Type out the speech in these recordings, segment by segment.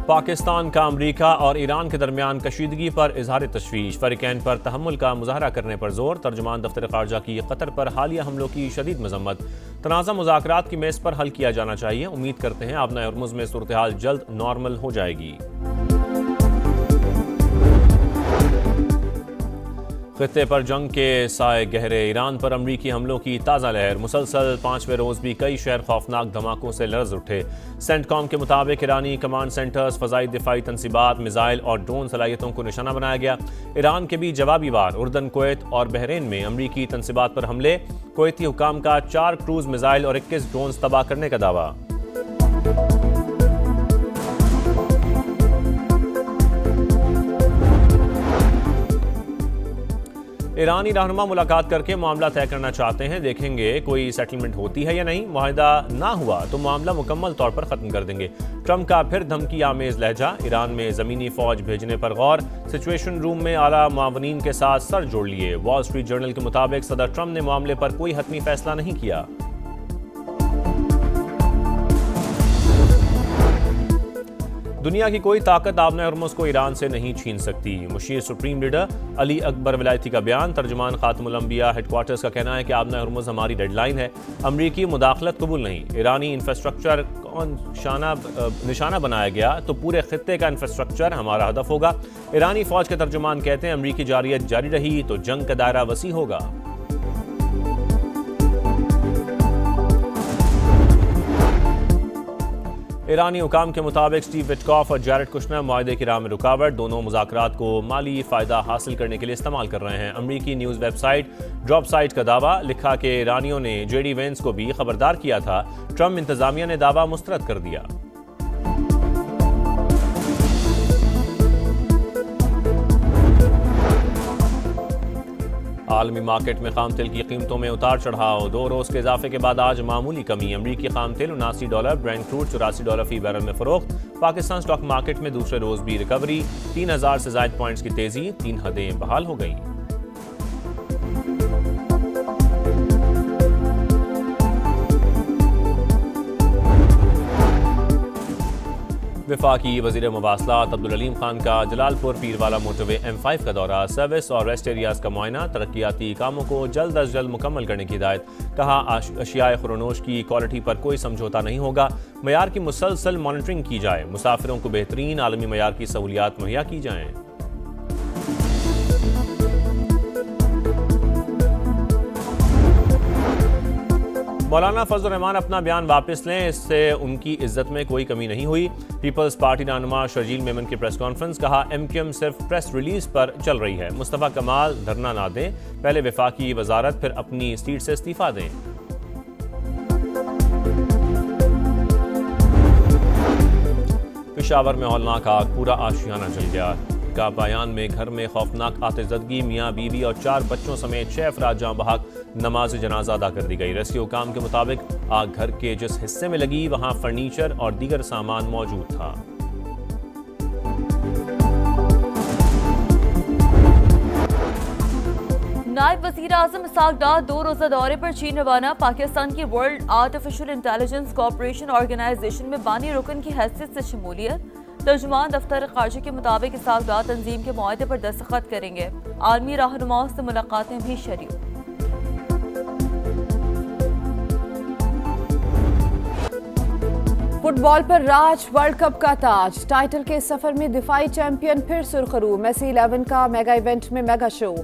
पाकिस्तान का अमरीका और ईरान के दरमियान कशीदगी पर इजहार तशवीश, फरीकैन पर तहम्मुल का मुजाहरा करने पर जोर। तर्जुमान दफ्तर खारजा की कतर पर हालिया हमलों की शदीद मजम्मत। तनाज़ा मुज़ाकरात की मेज़ पर हल किया जाना चाहिए। उम्मीद करते हैं आबना हरमुज़ में सूरत हाल जल्द नॉर्मल हो जाएगी। खित्ते पर जंग के साए गहरे, ईरान पर अमरीकी हमलों की ताज़ा लहर। मुसलसल 5वें रोज़ भी कई शहर खौफनाक धमाकों से लरज़ उठे। सेंटकॉम के मुताबिक ईरानी कमांड सेंटर्स, फ़ज़ाई दिफाई तनसीबात, मिसाइल और ड्रोन सलाहियतों को निशाना बनाया गया। ईरान के भी जवाबी वार। उर्दन, कुवैत और बहरीन में अमरीकी तनसीबात पर हमले। कुवैती हुकाम का 4 क्रूज़ मिसाइल और 21 ड्रोन तबाह करने का दावा। ईरानी रहनुमा मुलाकात करके मामला तय करना चाहते हैं। देखेंगे कोई सेटलमेंट होती है या नहीं। मुआहिदा ना हुआ तो मामला मुकम्मल तौर पर खत्म कर देंगे। ट्रंप का फिर धमकी आमेज लहजा। ईरान में जमीनी फौज भेजने पर गौर। सिचुएशन रूम में आला मुआवनीन के साथ सर जोड़ लिए। वॉल स्ट्रीट जर्नल के मुताबिक सदर ट्रंप ने मामले पर कोई हतमी फैसला नहीं किया। दुनिया की कोई ताकत आबना हरमुज़ को ईरान से नहीं छीन सकती। Musheer supreme leader Ali Akbar विलायती का बयान। तर्जुमान खातमुल अंबिया हेडक्वार्टर्स का कहना है कि आबना हरमुज़ हमारी डेडलाइन है। अमरीकी मुदाखलत कबूल नहीं। ईरानी इंफ्रास्ट्रक्चर निशाना बनाया गया तो पूरे खित्ते का इंफ्रास्ट्रक्चर हमारा हदफ होगा। ईरानी फौज के तर्जुमान कहते हैं अमरीकी जारियत जारी रही तो जंग का दायरा वसी होगा। ईरानी हुकाम के मुताबिक स्टीव विटकॉफ और जैरेड कुशनर मुआहदे की राह में रुकावट। दोनों मुज़ाकरात को माली फ़ायदा हासिल करने के लिए इस्तेमाल कर रहे हैं। अमरीकी न्यूज़ वेबसाइट ड्रॉप साइट का दावा। लिखा कि ईरानियों ने जेडी वेंस को भी खबरदार किया था। ट्रंप इंतजामिया ने दावा मुस्तरद कर दिया। आलमी मार्केट में खाम तेल की कीमतों में उतार चढ़ाव। 2 रोज के इजाफे के बाद आज मामूली कमी। अमरीकी खाम तेल $79, ब्रेंट क्रूड $84 फी बैरल में फरोख्त। पाकिस्तान स्टॉक मार्केट में दूसरे रोज भी रिकवरी। 3000 से ज्यादा पॉइंट्स की तेजी। 3 हदें बहाल हो गई। वफाकी वज़ीर मुवासलात अब्दुल अलीम खान का जलालपुर पीरवाला मोटरवे M5 का दौरा। सर्विस और रेस्ट एरियाज का मुआयना। तरक्याती कामों को जल्द अज जल्द मुकम्मल करने की हिदायत। कहा अशियाए खुरनोश की क्वालिटी पर कोई समझौता नहीं होगा। मयार की मुसलसल मॉनिटरिंग की जाए। मुसाफिरों को बेहतरीन आलमी मयार की सहूलियात मुहैया की जाएँ। मौलाना फजल रहमान अपना बयान वापस लें, इससे उनकी इज्जत में कोई कमी नहीं हुई। पीपल्स पार्टी रहनुमा शर्जील मेमन की प्रेस कॉन्फ्रेंस। कहा MQM सिर्फ प्रेस रिलीज पर चल रही है। मुस्तफा कमाल धरना ना दें, पहले वफाकी वजारत फिर अपनी सीट से इस्तीफा दें। पेशावर में हौलनाक आग, पूरा आशियाना जल गया। का बयान में घर में खौफनाक आतिशज़दगी, मियाँ बीवी और 4 बच्चों समेत 6 अफराद जाँ बहक। नमाज जनाजा अदा कर दी गई। रेस्क्यू हुकाम के मुताबिक आग घर के जिस हिस्से में लगी वहां फर्नीचर और दीगर सामान मौजूद था। नायब वज़ीर आज़म इसहाक डार 2 रोज़ा दौरे पर चीन रवाना। पाकिस्तान की world artificial intelligence corporation organization में बानी रुकन की हैसियत से शमूलियत। तर्जुमान दफ्तर खारजा के मुताबिक इसहाक डार तंजीम के मुआहदे पर दस्तखत करेंगे। आलमी रहनुमाओं से मुलाकातें भी शरीक। फुटबॉल पर राज, वर्ल्ड कप का ताज। टाइटल के सफर में दिफाई चैंपियन फिर सुरखरू। मेसी 11 का मेगा इवेंट में मेगा शो।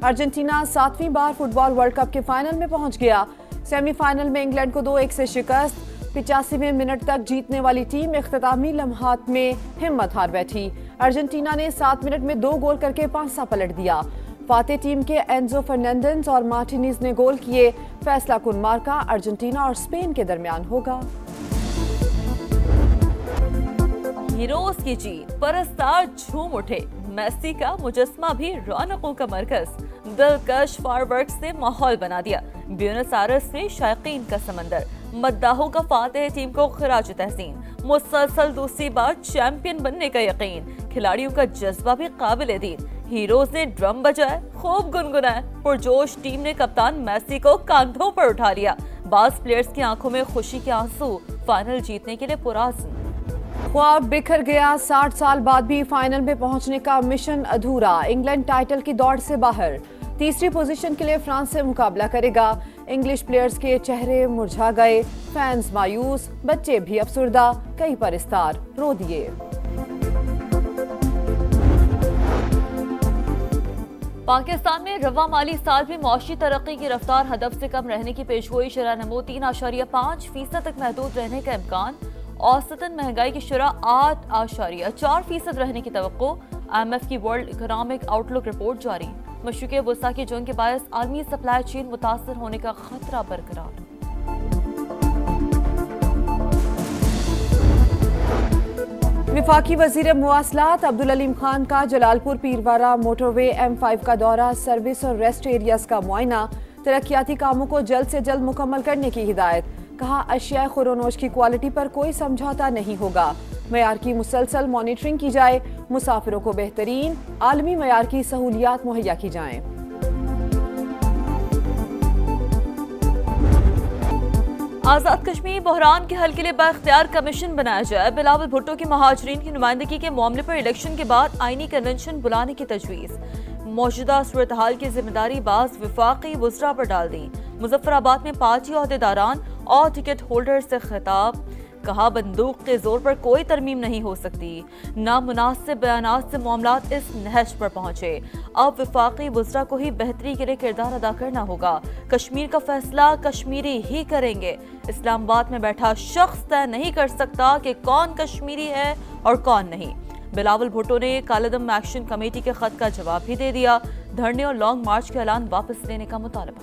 अर्जेंटीना 7वीं बार फुटबॉल वर्ल्ड कप के फाइनल में पहुंच गया। सेमीफाइनल में इंग्लैंड को 2-1 से शिकस्त। 85वें मिनट तक जीतने वाली टीम इख्तितामी लम्हात में हिम्मत हार बैठी। अर्जेंटीना ने 7 मिनट में 2 गोल करके पांसा पलट दिया। फाते टीम के एंजो फर्नांडिस और मार्टिनेज ने गोल किए। फैसला कुन मार्का अर्जेंटीना और स्पेन के दरमियान होगा। हीरोज की जीत, परस्तार झूम उठे। मेसी का मुजस्मा भी रौनकों का मरकज। दिलकश फायरवर्क्स ने माहौल बना दिया। ब्यूनस आयर्स में शायकीन का समंदर। मद्दाहों का फातेह टीम को खिराज तहसीन। मुसलसल दूसरी बार चैंपियन बनने का यकीन। खिलाड़ियों का जज्बा भी काबिल दीद। हीरोज ने ड्रम बजाए, खूब गुनगुनाए। पुरजोश टीम ने कप्तान मेसी को कांधों पर उठा लिया। बाज प्लेयर्स की आंखों में खुशी के आंसू। फाइनल जीतने के लिए पुराज़्म। ख्वाब बिखर गया, 60 साल बाद भी फाइनल में पहुंचने का मिशन अधूरा। इंग्लैंड टाइटल की दौड़ से बाहर, तीसरी पोजीशन के लिए फ्रांस से मुकाबला करेगा। इंग्लिश प्लेयर्स के चेहरे मुरझा गए, फैंस मायूस, बच्चे भी अफसुर्दा, कई परिस्तार रो दिए। पाकिस्तान में रवा माली साल में मौशी तरक्की की रफ्तार हदफ से कम रहने की पेशगोई, शरह नमो 3.5% तक महदूद रहने का इम्कान। औसतन महंगाई की शरह 8.4% रहने की तवक्को। IMF की वर्ल्ड इकोनॉमिक आउटलुक रिपोर्ट जारी। मशरिक़ वस्ता की जंग के बायस आलमी सप्लाई चेन मुतासर होने का खतरा बरकरार। विफाकी वजीर मुवासलात अब्दुल अलीम खान का जलालपुर पीरवारा मोटरवे M5 का दौरा, सर्विस और रेस्ट एरियाज का मुआयना, तरक्याती कामों को जल्द से जल्द मुकम्मल करने की हिदायत। कहा, अशिया खुरोनोश की क्वालिटी पर कोई समझौता नहीं होगा, मयार की मुसलसल मॉनिटरिंग की जाए, मुसाफिरों को बेहतरीन आलमी मयार की सहूलियात मुहैया की जाएं। आजाद कश्मीर बहरान के हल के लिए बाख्तियार कमीशन बनाया जाए। बिलावल भुट्टो की महाजरीन की नुमाइंदगी के मामले पर इलेक्शन के बाद आईनी कन्वेंशन बुलाने की तजवीज़। मौजूदा सूरत हाल की जिम्मेदारी बाज विफाकी वज़रा पर डाल दी। मुजफ्फराबाद में पार्टी अहदेदारान और टिकट होल्डर से खिताब। कहा, बंदूक के जोर पर कोई तरमीम नहीं हो सकती। नामुनासिब बयानात से मामलात इस नहज पर पहुंचे। अब विफाकी वज़रा को ही बेहतरी के लिए किरदार अदा करना होगा। कश्मीर का फैसला कश्मीरी ही करेंगे। इस्लामाबाद में बैठा शख्स तय नहीं कर सकता कि कौन कश्मीरी है और कौन नहीं। बिलावल भुट्टो ने कालेदम एक्शन कमेटी के खत का जवाब भी दे दिया। धरने और लॉन्ग मार्च के ऐलान वापस लेने का मुतालबा।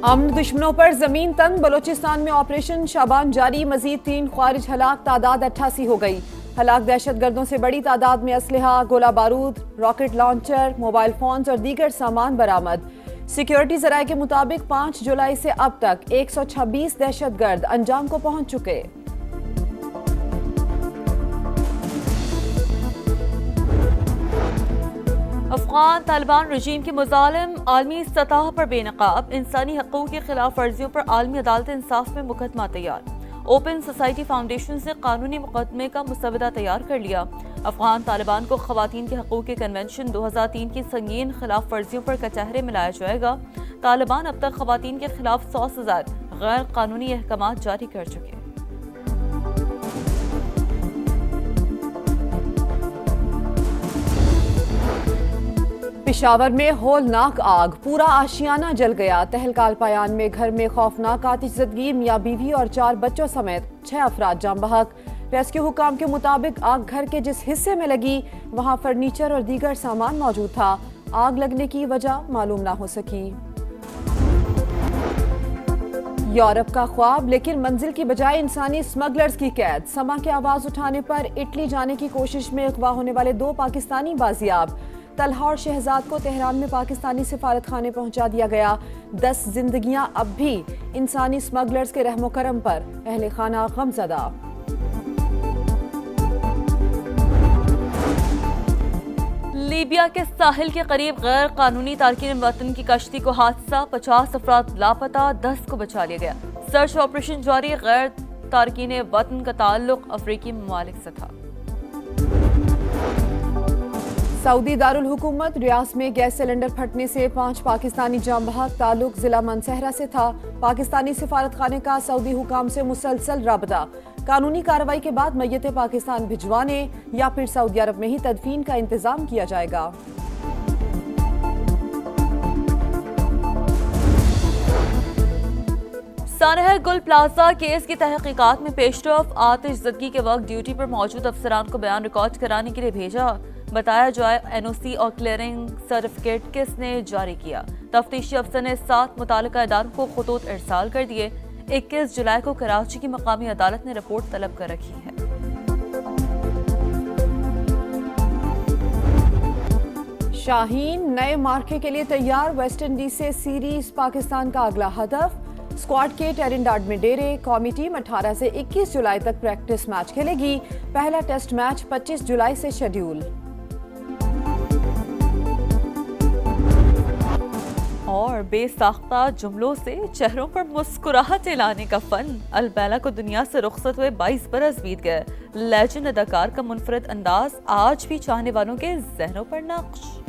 अमन दुश्मनों पर जमीन तंग, बलोचिस्तान में ऑपरेशन शाबान जारी। मजीद 3 ख्वारिज हलाक, तादाद 88 हो गई। हलाक दहशतगर्दों से बड़ी तादाद में असलहा, गोला बारूद, रॉकेट लॉन्चर, मोबाइल फोन्स और दीगर सामान बरामद। सिक्योरिटी जराये के मुताबिक 5 जुलाई से अब तक 126 दहशतगर्द अंजाम को पहुंच चुके। अफगान तालिबान रजीम के मुजालिम आलमी सतह पर बेनकाब। इंसानी हकूक़ की खिलाफ वर्जियों पर आलमी अदालत इंसाफ में मुकदमा तैयार। ओपन सोसाइटी फाउंडेशन से कानूनी मुकदमे का मुसवदा तैयार कर लिया। अफगान तालिबान को खवातीन के हकूक़ के कन्वेंशन 2003 की संगीन खिलाफ वर्जियों पर कचहरे में लाया जाएगा। तालिबान अब तक खवातीन के खिलाफ 100 से ज़ायद गैर कानूनी अहकामात जारी कर चुके हैं। पेशावर में होलनाक आग, पूरा आशियाना जल गया। तहलकाल पायान में घर में खौफनाक आतिशज़दगी, मियाँ बीवी और 4 बच्चों समेत 6 अफराद जाम बहक। रेस्क्यू हुकाम के मुताबिक आग घर के जिस हिस्से में लगी वहाँ फर्नीचर और दीगर सामान मौजूद था। आग लगने की वजह मालूम ना हो सकी। यूरोप का ख्वाब, लेकिन मंजिल की बजाय इंसानी स्मगलर्स की कैद। समा की आवाज उठाने पर इटली जाने की कोशिश में अगवा होने वाले 2 पाकिस्तानी बाजियाब। तलहा और शहजाद को तेहरान में पाकिस्तानी सिफारत खाने पहुंचा दिया गया। 10 जिंदगियां अब भी इंसानी स्मगलर्स के रहमो करम पर, अहले खाना गमज़दा। लीबिया के साहिल के करीब गैर कानूनी तारकीन वतन की कश्ती को हादसा, 50 अफराद लापता, 10 को बचा लिया गया। सर्च ऑपरेशन जारी। गैर तारकीन वतन का ताल्लुक अफ्रीकी ममालिक से था। सऊदी दारुल हुकूमत रियाज में गैस सिलेंडर फटने से 5 पाकिस्तानी जाम बहक। ताल्लुक जिला मनसहरा से था। पाकिस्तानी सिफारत खाने का सऊदी हुकाम से मुसलसल राबता। कानूनी कार्रवाई के बाद मैयत पाकिस्तान भिजवाने या फिर सऊदी अरब में ही तदफीन का इंतजाम किया जाएगा। सानह गुल प्लाजा केस की तहकीकात में पेशरफ। आतिशज़दगी के वक्त ड्यूटी पर मौजूद अफसरान को बयान रिकॉर्ड कराने के लिए भेजा। बताया जाए NOC और क्लियरिंग सर्टिफिकेट किसने जारी किया। तफ्तीशी अफसर ने 7 मुतालिका इदारों को खतूत इरसाल कर दिए। 21 जुलाई को कराची की मकामी अदालत ने रिपोर्ट तलब कर रखी है। शाहीन नए मार्के के लिए तैयार। वेस्ट इंडीज से सीरीज पाकिस्तान का अगला हदफ। स्क्वाड के टेरिनडाड में डेरे। कौमी टीम 18 से 21 जुलाई तक प्रैक्टिस मैच खेलेगी। पहला टेस्ट मैच 25 जुलाई से शेड्यूल। और और बेसाख्ता जुमलों से चेहरों पर मुस्कुराहटें लाने का फन। अलबेला को दुनिया से रुखसत हुए 22 बरस बीत गए। लेजेंड अदाकार का मुनफरद अंदाज आज भी चाहने वालों के जहनों पर नक्श।